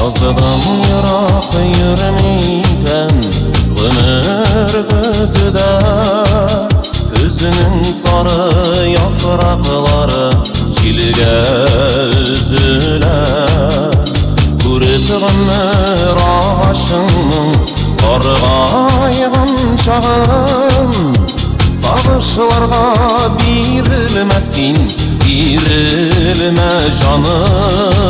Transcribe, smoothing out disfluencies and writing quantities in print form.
Yazıdan yırak yürümeyken ömür gözüde, Hüznün sarı yaprakları çilge üzüle. Kurutğanır ağaçının sarğayğan çağın, Sağışlarga birilmesin, birilme canım.